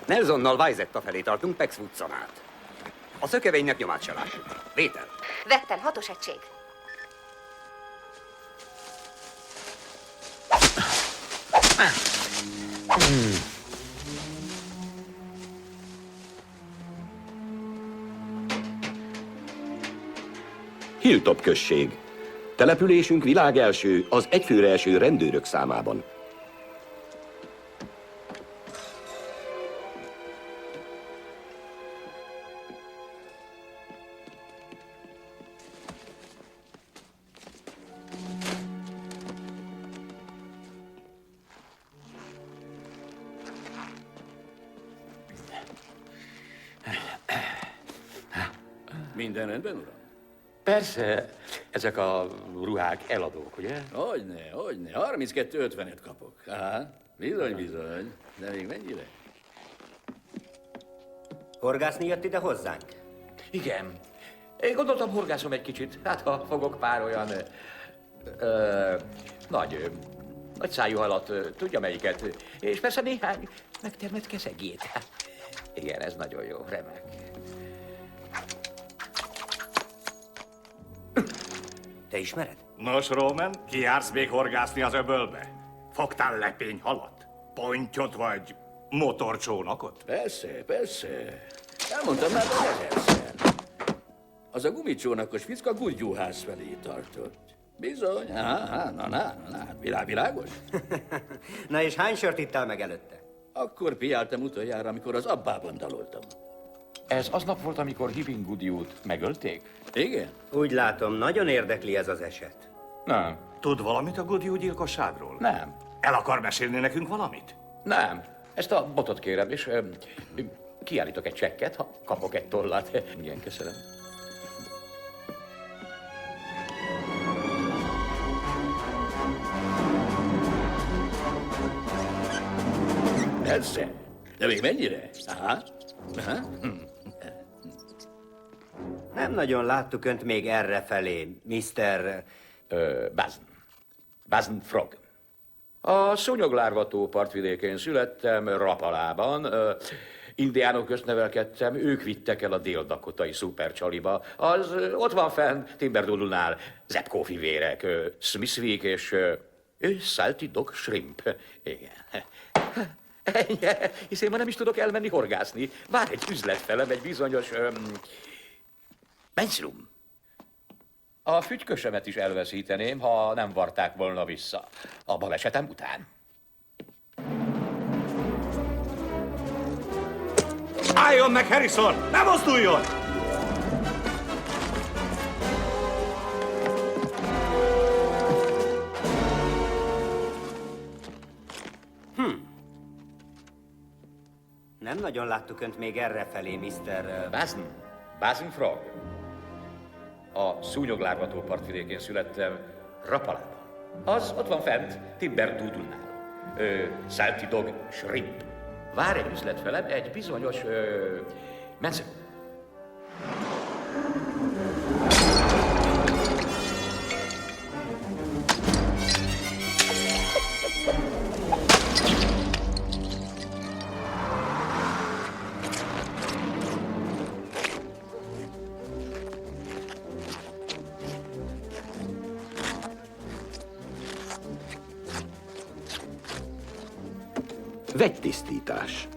Nelsonnal Wyzetta felé tartunk Pex utcán át. A szökevénynek nyomát se lássuk. Vétel. Vettel, 6-os egység. Hilltop község. Településünk világelső, az egyfőre eső rendőrök számában. Minden rendben, uram? Persze, ezek a ruhák eladók, ugye? Hogyne. 32,50-et kapok. Aha, bizony. De még mennyire? Horgászni jött ide hozzánk? Igen. Én gondoltam, horgászom egy kicsit. Hát, ha fogok pár olyan... nagy szájú halat, tudja melyiket. És persze néhány megtermett kezegét. Igen, ez nagyon jó, remek. Te ismered? Nos, Roman, kijársz még horgászni az öbölbe? Fogtál lepényhalat? Pontyot vagy motorcsónakot? Persze. Elmondtam már ezerszer. Az a gumicsónakos fiszka Gudgyúház felé tartott. Bizony. Na, világos? Na és hány sört ittál meg előtte? Akkor piáltam utoljára, amikor az abbában daloltam. Ez aznap volt, amikor Hibbing Goodhue-t megölték? Igen? Úgy látom, nagyon érdekli ez az eset. Nem. Tud valamit a Goodhue gyilkosságról? Nem. El akar mesélni nekünk valamit? Nem. Ezt a botot kérem, és kiállítok egy csekket, ha kapok egy tollat. Igen, köszönöm. Persze. De még mennyire? Aha. Nem nagyon láttuk önt még errefelé, Mr. Basin Frog. A szúnyoglárvató partvidékén születtem, Rapalában. Indiánok közt nevelkedtem, ők vittek el a dél-dakotai szupercsaliba. Az ott van fenn, Timberdoodle-nál, Zepco fivérek, Smithwick és Salty Dog Shrimp. Igen. Ennyi, hisz én ma nem is tudok elmenni horgászni. Vár egy üzletfelem, egy bizonyos... Benslum. A fügykösemet is elveszíteném, ha nem varták volna vissza. A balesetem után. Álljon meg, Harrison! Ne mozduljon! Nem nagyon láttuk önt még errefelé, Mr. Basin Frog. A szúnyoglárvató partvidékén születtem, Rapalában. Az ott van fent, Timberdoodle-nál. Salty Dog Shrimp. Vár egy üzletfelem, egy bizonyos... Manson. Vegytisztítás.